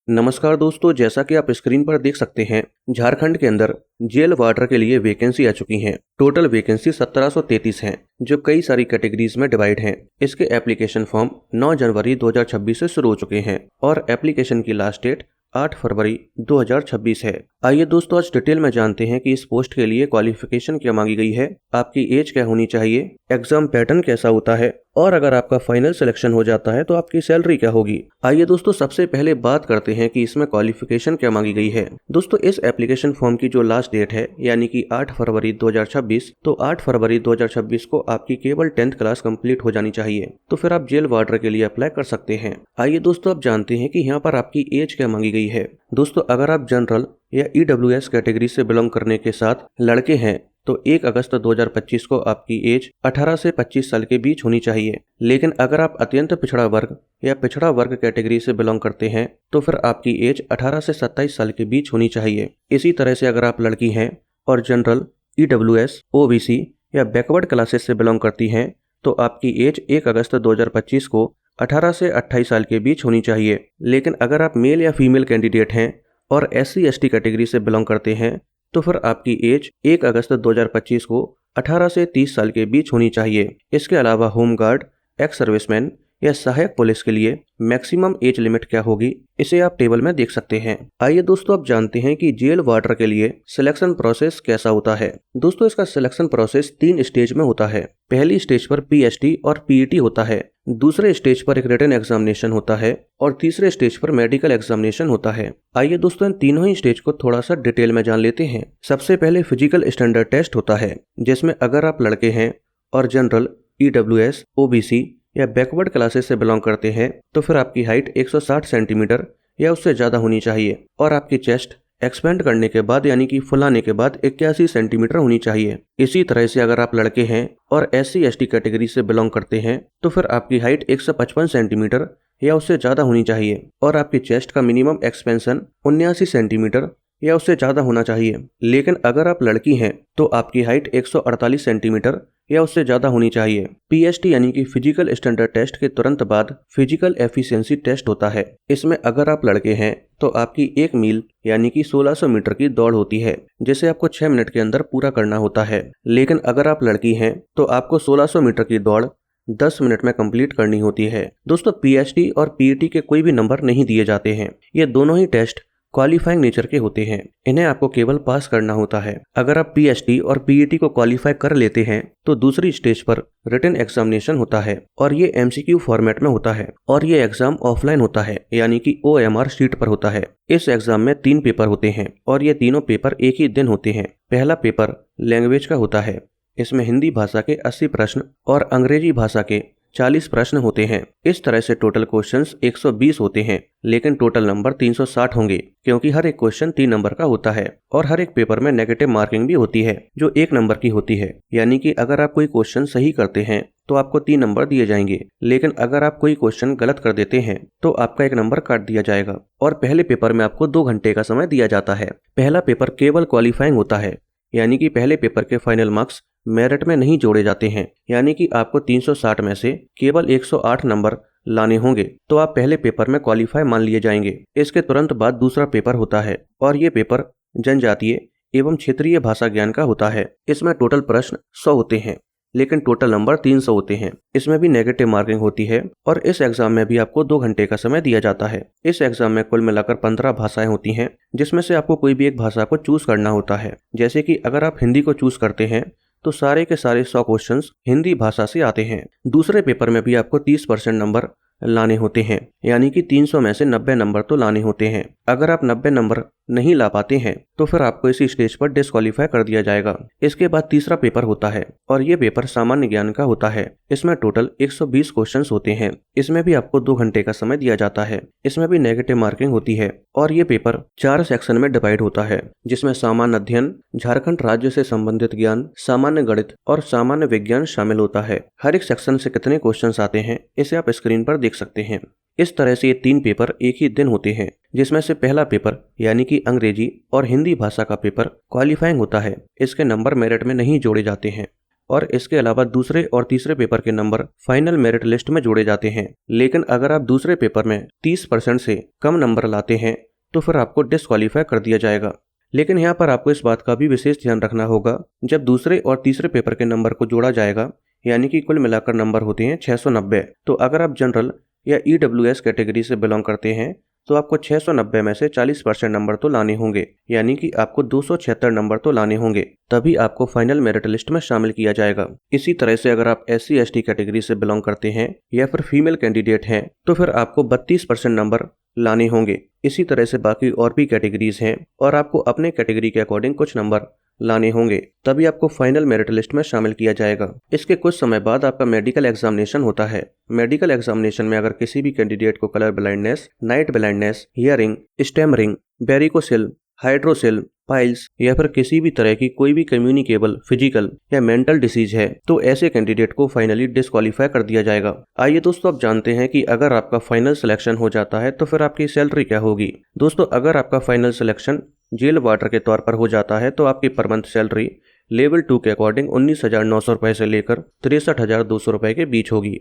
नमस्कार दोस्तों, जैसा कि आप स्क्रीन पर देख सकते हैं, झारखंड के अंदर जेल वार्डर के लिए वैकेंसी आ चुकी हैं। टोटल वैकेंसी 1733 हैं, जो कई सारी कैटेगरीज में डिवाइड हैं। इसके एप्लीकेशन फॉर्म 9 जनवरी 2026 से शुरू हो चुके हैं और एप्लीकेशन की लास्ट डेट 8 फरवरी 2026 है। आइए दोस्तों, आज डिटेल में जानते हैं कि इस पोस्ट के लिए क्वालिफिकेशन क्या मांगी गई है, आपकी एज क्या होनी चाहिए, एग्जाम पैटर्न कैसा होता है और अगर आपका फाइनल सिलेक्शन हो जाता है तो आपकी सैलरी क्या होगी। आइए दोस्तों, सबसे पहले बात करते हैं कि इसमें क्वालिफिकेशन क्या मांगी गई है। दोस्तों, इस एप्लीकेशन फॉर्म की जो लास्ट डेट है यानी कि 8 फरवरी 2026, तो 8 फरवरी 2026 को आपकी केवल 10th क्लास कंप्लीट हो जानी चाहिए, तो फिर आप जेल वार्डर के लिए अप्लाई कर सकते हैं। आइए दोस्तों, अब जानते हैं कि यहाँ पर आपकी एज क्या मांगी गई है। दोस्तों, अगर आप जनरल या EWS कैटेगरी से बिलोंग करने के साथ लड़के हैं तो 1 अगस्त 2025 को आपकी एज 18 से 25 साल के बीच होनी चाहिए। लेकिन अगर आप अत्यंत पिछड़ा वर्ग या पिछड़ा वर्ग कैटेगरी से बिलोंग करते हैं तो फिर आपकी एज 18 से 27 साल के बीच होनी चाहिए। इसी तरह से अगर आप लड़की हैं और जनरल, EWS, OBC या बैकवर्ड क्लासेस से बिलोंग करती हैं तो आपकी एज 1 अगस्त 2025 को 18 से 28 साल के बीच होनी चाहिए। लेकिन अगर आप मेल या फीमेल कैंडिडेट हैं और SC ST कैटेगरी से बिलोंग करते हैं तो फिर आपकी एज 1 अगस्त 2025 को 18 से 30 साल के बीच होनी चाहिए। इसके अलावा होमगार्ड, एक्स सर्विसमैन या सहायक पुलिस के लिए मैक्सिमम एज लिमिट क्या होगी, इसे आप टेबल में देख सकते हैं। आइए दोस्तों, अब जानते हैं कि जेल वार्डर के लिए सिलेक्शन प्रोसेस कैसा होता है। दोस्तों, इसका सिलेक्शन प्रोसेस 3 स्टेज में होता है। पहली स्टेज पर PST और PET होता है, दूसरे स्टेज पर एक रिटन एग्जामिनेशन होता है और तीसरे स्टेज पर मेडिकल एग्जामिनेशन होता है। आइए दोस्तों, इन तीनों ही स्टेज को थोड़ा सा डिटेल में जान लेते हैं। सबसे पहले फिजिकल स्टैंडर्ड टेस्ट होता है, जिसमें अगर आप लड़के हैं और जनरल, EWS, OBC या बैकवर्ड क्लासेस से बिलोंग करते हैं तो फिर आपकी हाइट 160 सेंटीमीटर या उससे ज़्यादा होनी चाहिए और आपकी चेस्ट एक्सपेंड करने के बाद यानी कि फुलाने के बाद 81 सेंटीमीटर होनी चाहिए। इसी तरह से अगर आप लड़के हैं और SC ST कैटेगरी से बिलोंग करते हैं तो फिर आपकी हाइट 155 सेंटीमीटर या उससे ज़्यादा होनी चाहिए और आपकी चेस्ट का मिनिमम एक्सपेंशन 79 सेंटीमीटर या उससे ज़्यादा होना चाहिए। लेकिन अगर आप लड़की हैं तो आपकी हाइट 148 सेंटीमीटर या उससे ज़्यादा होनी चाहिए। PST यानी कि फिजिकल स्टैंडर्ड टेस्ट के तुरंत बाद फिजिकल एफिशिएंसी टेस्ट होता है। इसमें अगर आप लड़के हैं तो आपकी 1 मील यानी कि 1600 मीटर की दौड़ होती है, जिसे आपको 6 मिनट के अंदर पूरा करना होता है। लेकिन अगर आप लड़की हैं तो आपको 1600 मीटर की दौड़ 10 मिनट में कंप्लीट करनी होती है। दोस्तों, PST और PET के कोई भी नंबर नहीं दिए जाते हैं। ये दोनों ही टेस्ट क्वालिफाइंग नेचर के होते हैं, इन्हें आपको केवल पास करना होता है। अगर आप PST और PET को क्वालिफाई कर लेते हैं तो दूसरी स्टेज पर रिटन एग्जामिनेशन होता है और ये MCQ फॉर्मेट में होता है और ये एग्जाम ऑफलाइन होता है यानी कि OMR शीट पर होता है। इस एग्जाम में 3 पेपर होते हैं और ये तीनों पेपर एक ही दिन होते हैं। पहला पेपर लैंग्वेज का होता है, इसमें हिंदी भाषा के 80 प्रश्न और अंग्रेजी भाषा के 40 प्रश्न होते हैं। इस तरह से टोटल क्वेश्चंस 120 होते हैं, लेकिन टोटल नंबर 360 होंगे क्योंकि हर एक क्वेश्चन 3 नंबर का होता है और हर एक पेपर में नेगेटिव मार्किंग भी होती है जो 1 नंबर की होती है। यानी कि अगर आप कोई क्वेश्चन सही करते हैं तो आपको 3 नंबर दिए जाएंगे, लेकिन अगर आप कोई क्वेश्चन गलत कर देते हैं तो आपका 1 नंबर काट दिया जाएगा। और पहले पेपर में आपको 2 घंटे का समय दिया जाता है। पहला पेपर केवल क्वालिफाइंग होता है, यानी कि पहले पेपर के फाइनल मार्क्स मेरिट में नहीं जोड़े जाते हैं, यानी कि आपको 360 में से केवल 108 नंबर लाने होंगे तो आप पहले पेपर में क्वालिफाई मान लिए जाएंगे। इसके तुरंत बाद दूसरा पेपर होता है और ये पेपर जनजातीय एवं क्षेत्रीय भाषा ज्ञान का होता है। इसमें टोटल प्रश्न 100 होते हैं, लेकिन टोटल नंबर 300 होते हैं। इसमें भी नेगेटिव मार्किंग होती है और इस एग्जाम में भी आपको 2 घंटे का समय दिया जाता है। इस एग्जाम में कुल मिलाकर 15 भाषाएं होती हैं, जिसमें से आपको कोई भी एक भाषा को चूज करना होता है। जैसे कि अगर आप हिंदी को चूज करते हैं तो सारे के सारे 100 क्वेश्चंस हिंदी भाषा से आते हैं। दूसरे पेपर में भी आपको 30% नंबर लाने होते हैं, यानी कि 300 में से 90 नंबर तो लाने होते हैं। अगर आप 90 नंबर नहीं ला पाते हैं तो फिर आपको इसी स्टेज पर डिस्क्वालीफाई कर दिया जाएगा। इसके बाद तीसरा पेपर होता है और ये पेपर सामान्य ज्ञान का होता है। इसमें टोटल 120 क्वेश्चंस होते हैं। इसमें भी आपको 2 घंटे का समय दिया जाता है। इसमें भी नेगेटिव मार्किंग होती है और ये पेपर 4 सेक्शन में डिवाइड होता है, जिसमें सामान्य अध्ययन, झारखंड राज्य से संबंधित ज्ञान, सामान्य गणित और सामान्य विज्ञान शामिल होता है। हर एक सेक्शन से कितने क्वेश्चंस आते हैं इसे आप स्क्रीन पर देख सकते हैं। इस तरह से ये 3 पेपर एक ही दिन होते हैं, जिसमें से पहला पेपर यानी कि अंग्रेजी और हिंदी भाषा का पेपर क्वालिफाइंग होता है। इसके नंबर मेरिट में नहीं जोड़े जाते हैं। और इसके अलावा दूसरे और तीसरे पेपर के नंबर फाइनल मेरिट लिस्ट में जोड़े जाते हैं। लेकिन अगर आप दूसरे पेपर में 30% से कम नंबर लाते हैं तो फिर आपको डिस्क्वालीफाई कर दिया जाएगा। लेकिन यहाँ पर आपको इस बात का भी विशेष ध्यान रखना होगा, जब दूसरे और तीसरे पेपर के नंबर को जोड़ा जाएगा, यानी कि कुल मिलाकर नंबर होते हैं 690। तो अगर आप जनरल या EWS कैटेगरी से बिलोंग करते हैं तो आपको 690 में से 40% नंबर तो लाने होंगे, यानी कि आपको 276 नंबर तो लाने होंगे, तभी आपको फाइनल मेरिट लिस्ट में शामिल किया जाएगा। इसी तरह से अगर आप SC ST कैटेगरी से बिलोंग करते हैं या फिर फीमेल कैंडिडेट हैं तो फिर आपको 32% नंबर लाने होंगे। इसी तरह से बाकी और भी कैटेगरीज हैं और आपको अपने कैटेगरी के अकॉर्डिंग कुछ नंबर लाने होंगे, तभी आपको फाइनल मेरिट लिस्ट में शामिल किया जाएगा। इसके कुछ समय बाद आपका मेडिकल एग्जामिनेशन होता है। मेडिकल एग्जामिनेशन में अगर किसी भी कैंडिडेट को colour blindness, night blindness, hearing, stammering, varicocele, hydrocele, piles या फिर किसी भी तरह की कोई भी कम्युनिकेबल, फिजिकल या मेंटल डिसीज है तो ऐसे कैंडिडेट को फाइनली डिस्क्वालीफाई कर दिया जाएगा। आइए दोस्तों, अब जानते हैं कि अगर आपका फाइनल सिलेक्शन हो जाता है तो फिर आपकी सैलरी क्या होगी। दोस्तों, अगर आपका फाइनल सिलेक्शन जेल वार्डर के तौर पर हो जाता है तो आपकी पर मंथ सैलरी लेवल 2 के अकॉर्डिंग 19,900 रुपए से लेकर 63,200 रुपए के बीच होगी।